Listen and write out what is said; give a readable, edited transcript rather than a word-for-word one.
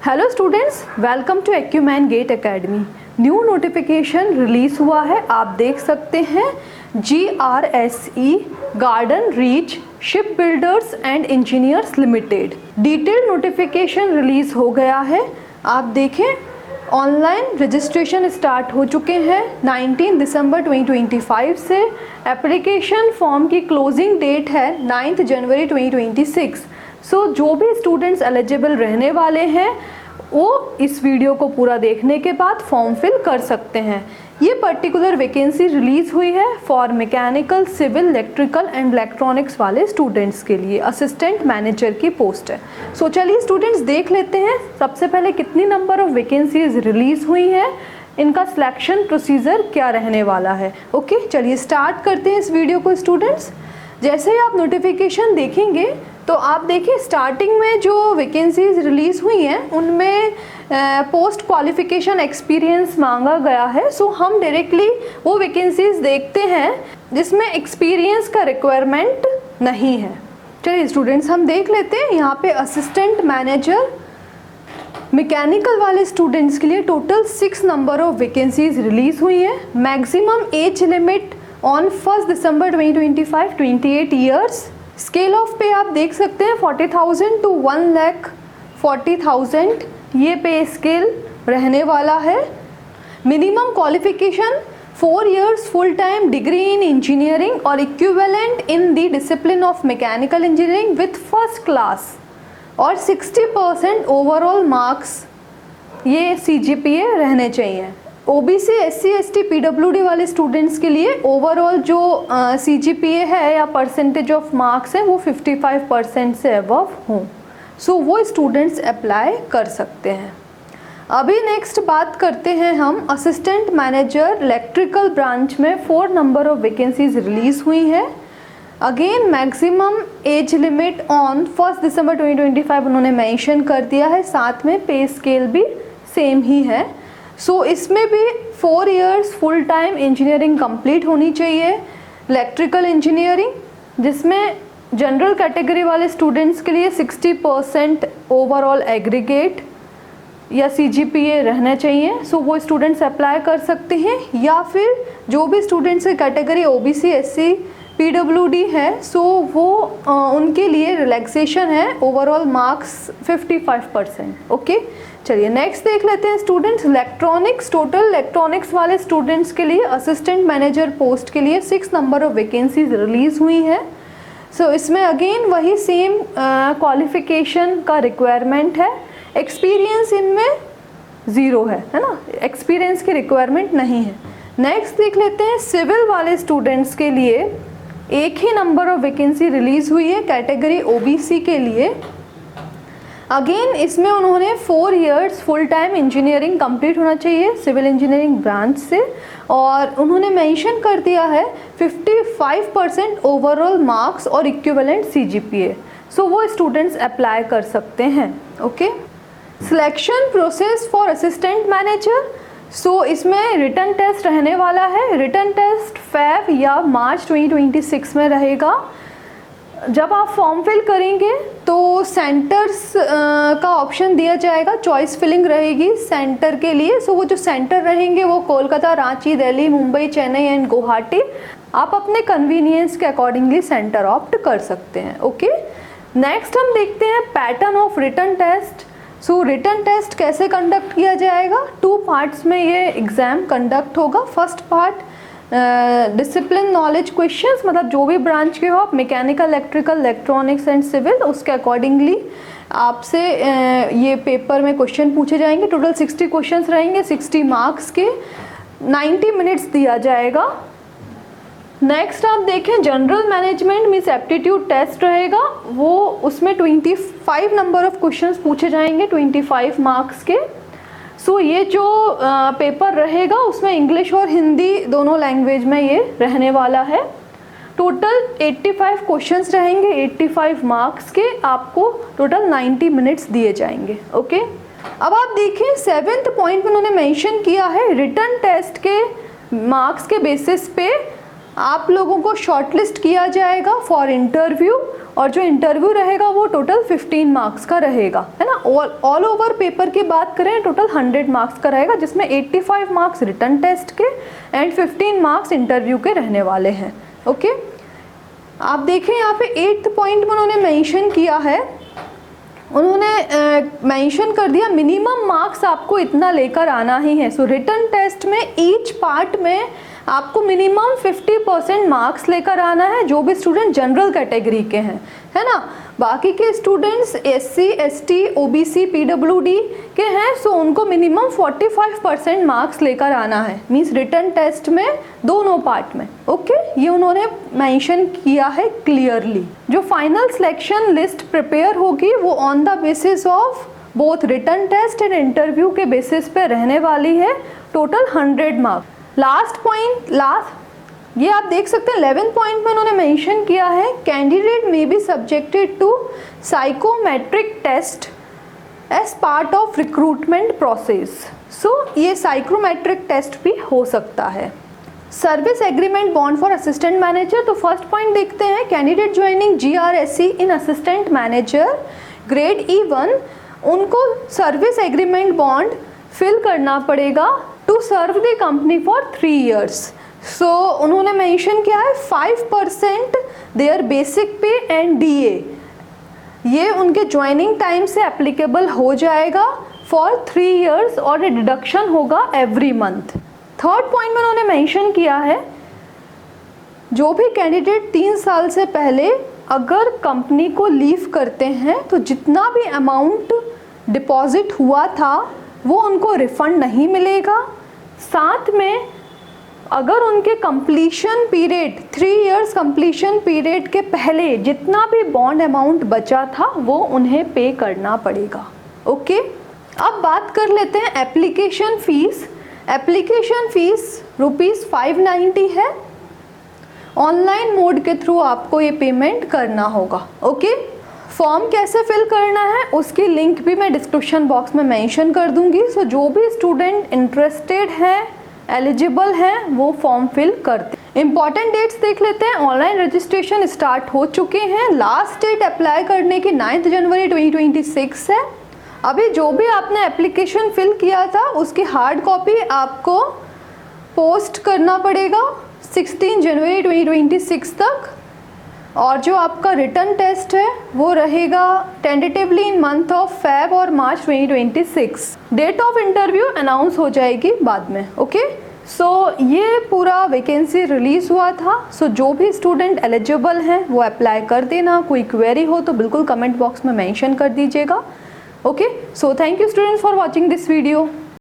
Hello students, welcome to acumen GATE academy. New notification release हुआ है, आप देख सकते हैं। GRSE garden reach ship builders and engineers limited detailed notification release हो गया है। आप देखें, ऑनलाइन रजिस्ट्रेशन स्टार्ट हो चुके हैं 19 दिसंबर 2025 से। एप्लीकेशन फॉर्म की क्लोजिंग डेट है 9 जनवरी 2026। सो जो भी स्टूडेंट्स एलिजिबल रहने वाले हैं वो इस वीडियो को पूरा देखने के बाद फॉर्म फिल कर सकते हैं। ये पर्टिकुलर वैकेंसी रिलीज़ हुई है for mechanical, civil, electrical and electronics वाले स्टूडेंट्स के लिए। असिस्टेंट मैनेजर की पोस्ट है। सो चलिए स्टूडेंट्स देख लेते हैं सबसे पहले कितनी नंबर ऑफ वैकेंसीज रिलीज़ हुई हैं, इनका सिलेक्शन प्रोसीजर क्या रहने वाला है। ओके, चलिए स्टार्ट करते हैं इस वीडियो को स्टूडेंट्स। जैसे ही आप नोटिफिकेशन देखेंगे तो आप देखिए स्टार्टिंग में जो वैकेंसीज रिलीज़ हुई हैं उनमें पोस्ट क्वालिफिकेशन एक्सपीरियंस मांगा गया है। सो हम डायरेक्टली वो वैकेंसीज देखते हैं जिसमें एक्सपीरियंस का रिक्वायरमेंट नहीं है। चलिए स्टूडेंट्स हम देख लेते हैं। यहाँ पे असिस्टेंट मैनेजर मैकेनिकल वाले स्टूडेंट्स के लिए total 6 number of vacancies release हुई हैं। Maximum age limit on 1 December 2025 28 years. Scale of पे आप देख सकते हैं 40,000 to 1,40,000 ये पे स्केल रहने वाला है। Minimum qualification 4 years full time degree in engineering और equivalent in the discipline of mechanical engineering with first class और 60% ओवरऑल मार्क्स ये CGPA रहने चाहिए। OBC, SC, ST, PWD वाले स्टूडेंट्स के लिए ओवरऑल जो CGPA है या परसेंटेज ऑफ मार्क्स है वो 55% से अबव हों। सो वो स्टूडेंट्स अप्लाई कर सकते हैं। अभी नेक्स्ट बात करते हैं हम असिस्टेंट मैनेजर इलेक्ट्रिकल ब्रांच में 4 नंबर ऑफ वैकेंसीज रिलीज़ हुई है। Again maximum age limit on 1 दिसंबर 2025 उन्होंने मेंशन कर दिया है, साथ में पे स्केल भी सेम ही है। सो इसमें भी 4 years full time engineering complete होनी चाहिए, इलेक्ट्रिकल इंजीनियरिंग, जिसमें जनरल कैटेगरी वाले स्टूडेंट्स के लिए 60% ओवरऑल एग्रीगेट या CGPA रहना चाहिए। सो वो स्टूडेंट्स अप्लाई कर सकते हैं, या फिर जो भी स्टूडेंट्स की कैटेगरी OBC, SC, PWD है सो वो उनके लिए रिलैक्सेशन है, ओवरऑल मार्क्स 55%। ओके, चलिए नेक्स्ट देख लेते हैं स्टूडेंट्स इलेक्ट्रॉनिक्स। टोटल इलेक्ट्रॉनिक्स वाले स्टूडेंट्स के लिए असिस्टेंट मैनेजर पोस्ट के लिए 6 नंबर ऑफ वैकेंसीज रिलीज़ हुई हैं। सो इसमें अगेन वही सेम क्वालिफिकेशन का रिक्वायरमेंट है। एक्सपीरियंस इनमें 0 है ना, एक्सपीरियंस की रिक्वायरमेंट नहीं है। नेक्स्ट देख लेते हैं सिविल वाले स्टूडेंट्स के लिए एक ही नंबर ऑफ वैकेंसी रिलीज़ हुई है कैटेगरी OBC के लिए। अगेन इसमें उन्होंने 4 years full time engineering complete होना चाहिए सिविल इंजीनियरिंग ब्रांच से, और उन्होंने मेंशन कर दिया है 55% ओवरऑल मार्क्स और इक्विवेलेंट CGPA। सो वो स्टूडेंट्स अप्लाई कर सकते हैं। Okay, selection process for assistant manager. So इसमें रिटन टेस्ट रहने वाला है। रिटन टेस्ट Feb या मार्च 2026 में रहेगा। जब आप फॉर्म फिल करेंगे तो सेंटर्स का ऑप्शन दिया जाएगा, चॉइस फिलिंग रहेगी सेंटर के लिए। सो वो जो सेंटर रहेंगे वो कोलकाता, रांची, दिल्ली, मुंबई, चेन्नई एंड गुवाहाटी। आप अपने कन्वीनियंस के अकॉर्डिंगली सेंटर ऑप्ट कर सकते हैं। ओके, नेक्स्ट हम देखते हैं pattern of written test. So written test कैसे कंडक्ट किया जाएगा, 2 पार्ट्स में ये एग्ज़ाम कंडक्ट होगा। First part discipline knowledge questions, मतलब जो भी ब्रांच के हो आप, mechanical, electrical, electronics and civil, उसके अकॉर्डिंगली आपसे ये पेपर में क्वेश्चन पूछे जाएंगे। टोटल 60 क्वेश्चंस रहेंगे, 60 मार्क्स के, 90 मिनट्स दिया जाएगा। नेक्स्ट आप देखें general management means aptitude test रहेगा, वो उसमें 25 नंबर ऑफ क्वेश्चंस पूछे जाएंगे 25 मार्क्स के। सो ये जो पेपर रहेगा उसमें इंग्लिश और हिंदी दोनों लैंग्वेज में ये रहने वाला है। टोटल 85 क्वेश्चंस रहेंगे, 85 मार्क्स के, आपको टोटल 90 मिनट्स दिए जाएंगे। ओके, अब आप देखिए 7th पॉइंट में उन्होंने मेंशन किया है रिटन टेस्ट के मार्क्स के बेसिस पे आप लोगों को शॉर्टलिस्ट किया जाएगा फॉर इंटरव्यू, और जो इंटरव्यू रहेगा वो टोटल 15 मार्क्स का रहेगा, है ना। ऑल ओवर पेपर की बात करें टोटल 100 मार्क्स का रहेगा, जिसमें 85 मार्क्स रिटन टेस्ट के एंड 15 मार्क्स इंटरव्यू के रहने वाले हैं। ओके, आप देखें यहाँ पे 8th पॉइंट में उन्होंने मेंशन किया है, उन्होंने मेंशन कर दिया मिनिमम मार्क्स आपको इतना लेकर आना ही है। सो रिटन टेस्ट में ईच पार्ट में आपको मिनिमम 50% मार्क्स लेकर आना है, जो भी स्टूडेंट जनरल कैटेगरी के हैं, है ना। बाकी के students SC ST OBC PWD के हैं, सो उनको मिनिमम 45% मार्क्स लेकर आना है, मीन्स रिटन टेस्ट में दोनों पार्ट में। ओके, ये उन्होंने मेंशन किया है क्लियरली। जो फाइनल सिलेक्शन लिस्ट प्रिपेयर होगी वो on the basis of both written test and interview के बेसिस पे रहने वाली है, टोटल 100 मार्क्स। लास्ट पॉइंट, ये आप देख सकते हैं 11th पॉइंट में उन्होंने मेंशन किया है candidate may be subjected to psychometric test as part of recruitment process. So ये साइकोमेट्रिक टेस्ट भी हो सकता है। Service agreement bond for assistant manager, तो फर्स्ट पॉइंट देखते हैं, candidate joining GRSE in assistant manager grade E1, उनको service agreement bond fill करना पड़ेगा to serve the company for 3 years। So उन्होंने मेंशन किया है 5% their basic pay and DA, ये उनके ज्वाइनिंग टाइम से एप्लीकेबल हो जाएगा फॉर 3 years और डिडक्शन होगा एवरी मंथ। थर्ड पॉइंट में उन्होंने मेंशन किया है जो भी कैंडिडेट 3 साल से पहले अगर कंपनी को लीव करते हैं तो जितना भी अमाउंट डिपॉजिट हुआ था वो उनको रिफंड नहीं मिलेगा। साथ में अगर उनके completion period 3 years completion period के पहले जितना भी बॉन्ड अमाउंट बचा था वो उन्हें पे करना पड़ेगा। ओके, अब बात कर लेते हैं एप्लीकेशन फ़ीस। एप्लीकेशन फ़ीस ₹590 है, ऑनलाइन मोड के थ्रू आपको ये पेमेंट करना होगा। ओके, फॉर्म कैसे फिल करना है उसकी लिंक भी मैं डिस्क्रिप्शन बॉक्स में मेंशन कर दूंगी। सो जो भी स्टूडेंट इंटरेस्टेड हैं, एलिजिबल हैं, वो फॉर्म फिल करते। इंपॉर्टेंट डेट्स देख लेते हैं। ऑनलाइन रजिस्ट्रेशन स्टार्ट हो चुके हैं, लास्ट डेट अप्लाई करने की 9 जनवरी 2026 है। अभी जो भी आपने एप्लीकेशन फिल किया था उसकी हार्ड कॉपी आपको पोस्ट करना पड़ेगा 16 जनवरी 2026 तक, और जो आपका रिटन टेस्ट है वो रहेगा tentatively in month of Feb और मार्च 2026। डेट ऑफ इंटरव्यू अनाउंस हो जाएगी बाद में। ओके, सो ये पूरा वैकेंसी रिलीज़ हुआ था। सो जो भी स्टूडेंट एलिजिबल हैं वो अप्लाई कर देना। कोई क्वेरी हो तो बिल्कुल कमेंट बॉक्स में मेंशन कर दीजिएगा। Okay, so thank you students for watching this video.